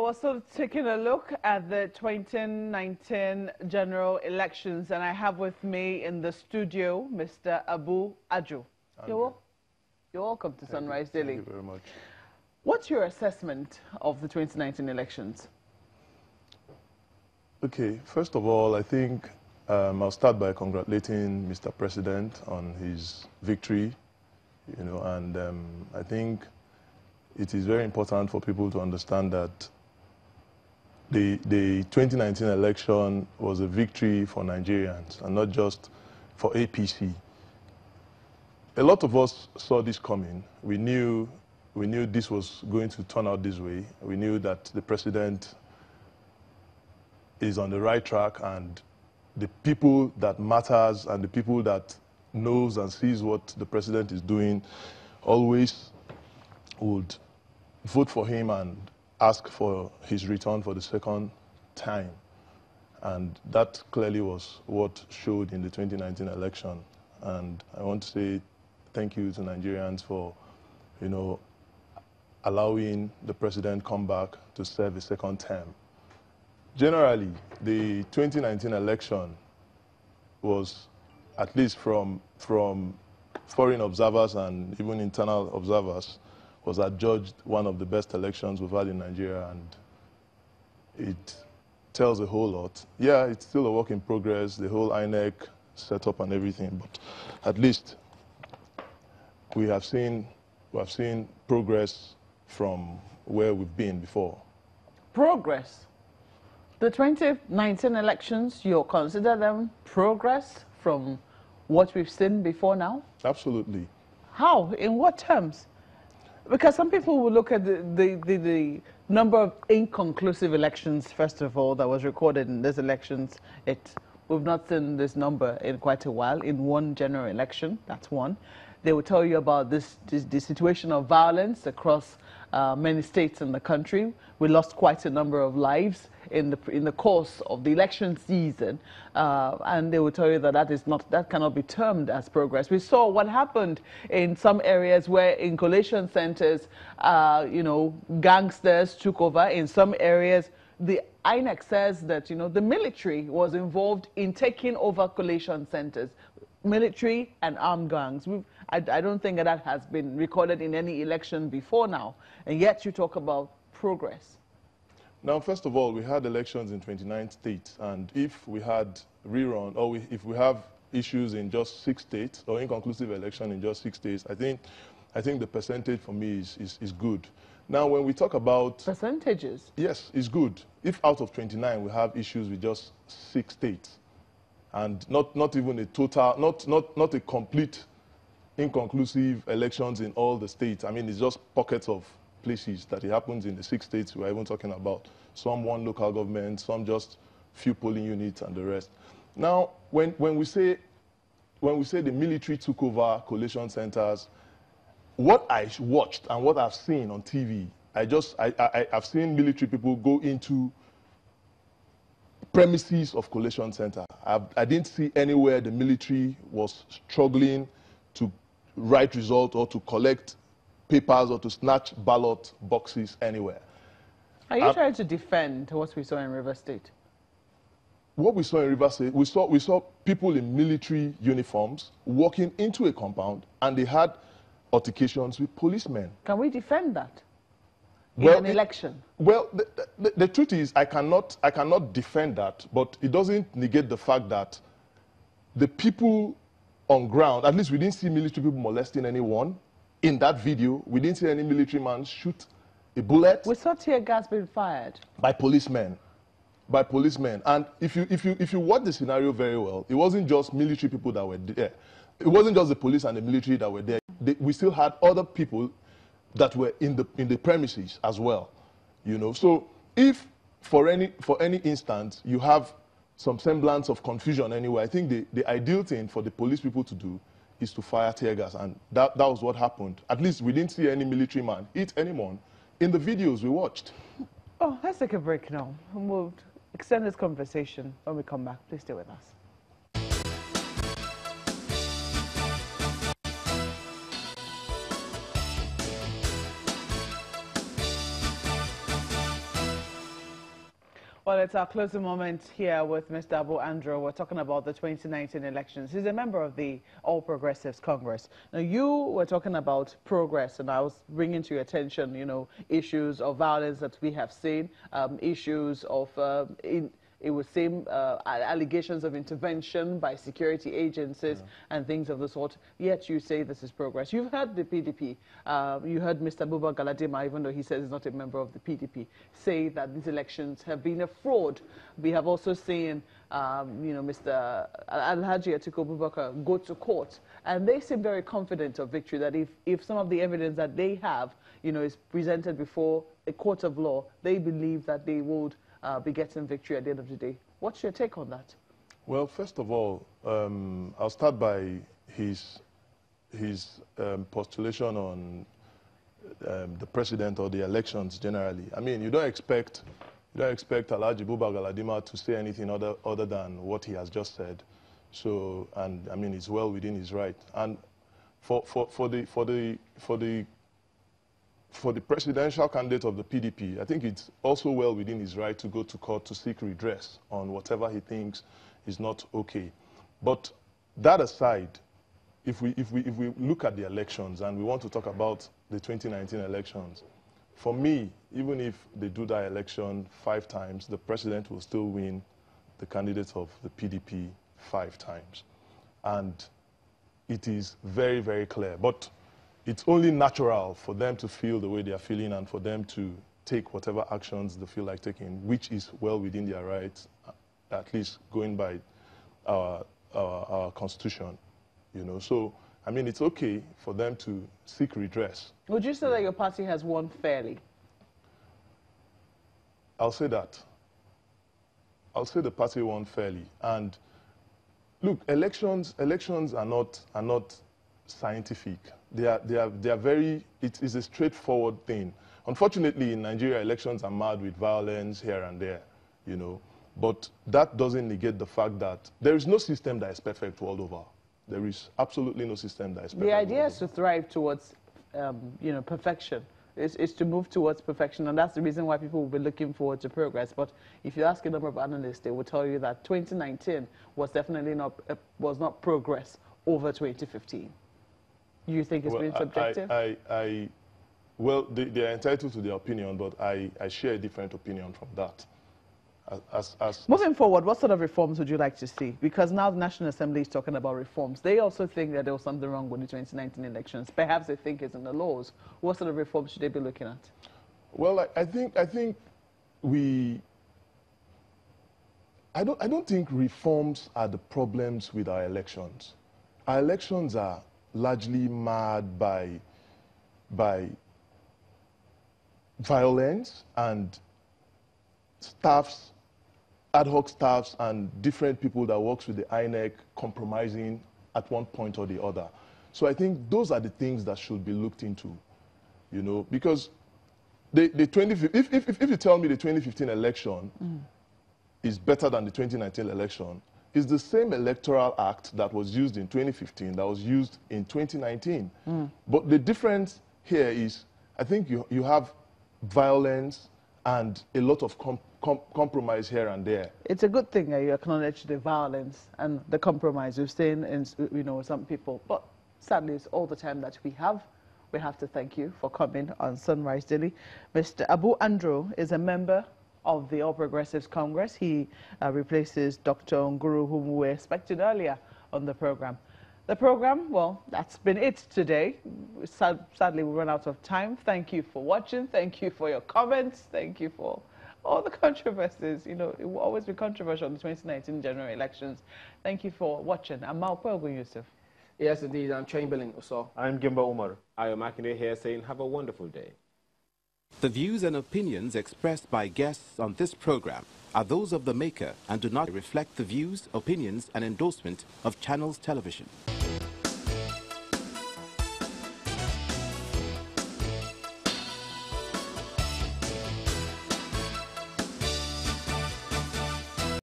Well, we're sort of taking a look at the 2019 general elections, and I have with me in the studio Mr. Abu Aju. You're welcome to Sunrise Daily. Thank you very much. What's your assessment of the 2019 elections? Okay, first of all, I think I'll start by congratulating Mr. President on his victory, and I think it is very important for people to understand that the 2019 election was a victory for Nigerians and not just for APC. A lot of us saw this coming. We knew this was going to turn out this way. We knew that the president is on the right track, and the people that matters and the people that knows and sees what the president is doing always would vote for him and ask for his return for the second time. And that clearly was what showed in the 2019 election. And I want to say thank you to Nigerians for, allowing the president come back to serve a second term. Generally, the 2019 election was, at least from foreign observers and even internal observers, was adjudged one of the best elections we've had in Nigeria, and it tells a whole lot. Yeah, it's still a work in progress, the whole INEC setup and everything, but at least we have seen progress from where we've been before. Progress? The 2019 elections, you consider them progress from what we've seen before now? Absolutely. How? In what terms? Because some people will look at the number of inconclusive elections, first of all, that was recorded in these elections. We've not seen this number in quite a while in one general election. That's one. They will tell you about the situation of violence across many states in the country. We lost quite a number of lives in the course of the election season, and they will tell you that that cannot be termed as progress. We saw what happened in some areas where in collation centers, gangsters took over. In some areas, the INEC says that the military was involved in taking over collation centers. Military and armed gangs. I don't think that has been recorded in any election before now, and yet you talk about progress. Now, first of all, we had elections in 29 states, and if we had rerun, or if we have issues in just 6 states, or inconclusive election in just 6 states, I think the percentage for me is good. Now, when we talk about percentages, yes, it's good. If out of 29 we have issues with just 6 states, and not even a total, not a complete inconclusive elections in all the states. I mean, it's just pockets of places that it happens in the 6 states we're even talking about. Some one local government, some just few polling units and the rest. Now, when we say the military took over collation centers, what I watched and what I've seen on TV, I've seen military people go into premises of collation center. I didn't see anywhere the military was struggling to write result or to collect papers or to snatch ballot boxes anywhere. Are you trying to defend what we saw in River State? What we saw in River State, we saw people in military uniforms walking into a compound, and they had altercations with policemen. Can we defend that in an election? Well, the truth is, I cannot defend that, but it doesn't negate the fact that the people on ground, at least we didn't see military people molesting anyone. In that video, we didn't see any military man shoot a bullet. We saw tear gas being fired by policemen. And if you watch the scenario very well, it wasn't just military people that were there. It wasn't just the police and the military that were there. We still had other people that were in the premises as well. So if for any instance you have some semblance of confusion anywhere, I think the ideal thing for the police people to do is to fire tear gas, and that was what happened. At least we didn't see any military man hit anyone in the videos we watched. Oh, let's take a break now, and we'll extend this conversation when we come back. Please stay with us. Well, it's our closing moment here with Mr. Abu Andrew. We're talking about the 2019 elections. He's a member of the All Progressives Congress. Now, you were talking about progress, and I was bringing to your attention, you know, issues of violence that we have seen, issues of it would seem allegations of intervention by security agencies and things of the sort. Yet you say this is progress. You've heard the PDP. You heard Mr. Buba Galadima, even though he says he's not a member of the PDP, say that these elections have been a fraud. We have also seen, you know, Mr. Alhaji Atiku Abubakar go to court, and they seem very confident of victory. That if some of the evidence that they have, you know, is presented before a court of law, they believe that they would be getting victory at the end of the day. What's your take on that? Well, first of all, I'll start by his postulation on the president or the elections generally. I mean, you don't expect Alhaji Buba Galadima to say anything other than what he has just said. So, and I mean, it's well within his right. And for the presidential candidate of the PDP, I think it's also well within his right to go to court to seek redress on whatever he thinks is not okay. But that aside, if we look at the elections and we want to talk about the 2019 elections, for me, even if they do that election 5 times, the president will still win the candidate of the PDP 5 times. And it is very, very clear. But it's only natural for them to feel the way they are feeling and for them to take whatever actions they feel like taking, which is well within their rights, at least going by our constitution, you know. So, I mean, it's okay for them to seek redress. Would you say that your party has won fairly? I'll say that. I'll say the party won fairly. And look, elections are not scientific. They are very, it is a straightforward thing. Unfortunately, in Nigeria, elections are marred with violence here and there, you know. But that doesn't negate the fact that there is no system that is perfect world over. There is absolutely no system that is perfect. The idea is to thrive towards, you know, perfection. Is to move towards perfection, and that's the reason why people will be looking forward to progress. But if you ask a number of analysts, they will tell you that 2019 was definitely not progress over 2015. You think it's been subjective? Well, they are entitled to their opinion, but I share a different opinion from that. Moving forward, what sort of reforms would you like to see? Because now the National Assembly is talking about reforms. They also think that there was something wrong with the 2019 elections. Perhaps they think it's in the laws. What sort of reforms should they be looking at? Well, I don't think reforms are the problems with our elections. Our elections are largely marred by violence and ad hoc staffs and different people that works with the INEC compromising at one point or the other. So I think those are the things that should be looked into, you know, because if you tell me the 2015 election is better than the 2019 election, it's the same electoral act that was used in 2015 that was used in 2019. But the difference here is, I think you have violence and a lot of compromise here and there. It's a good thing that you acknowledge the violence and the compromise we've seen in, you know, some people. But sadly, it's all the time that we have. We have to thank you for coming on Sunrise Daily. Mr. Abu Andrew is a member of the All Progressives Congress. He replaces Dr. Nguru, whom we were expecting earlier on the program. The program, well, that's been it today. Sadly, we run out of time. Thank you for watching. Thank you for your comments. Thank you for all the controversies. You know, it will always be controversial in the 2019 general elections. Thank you for watching. I'm Malpo Yusuf. Yes, indeed. I'm Chamberlain also. I'm Gimba Umar. I am Akinde here saying have a wonderful day. The views and opinions expressed by guests on this program are those of the maker and do not reflect the views, opinions, and endorsement of Channels Television.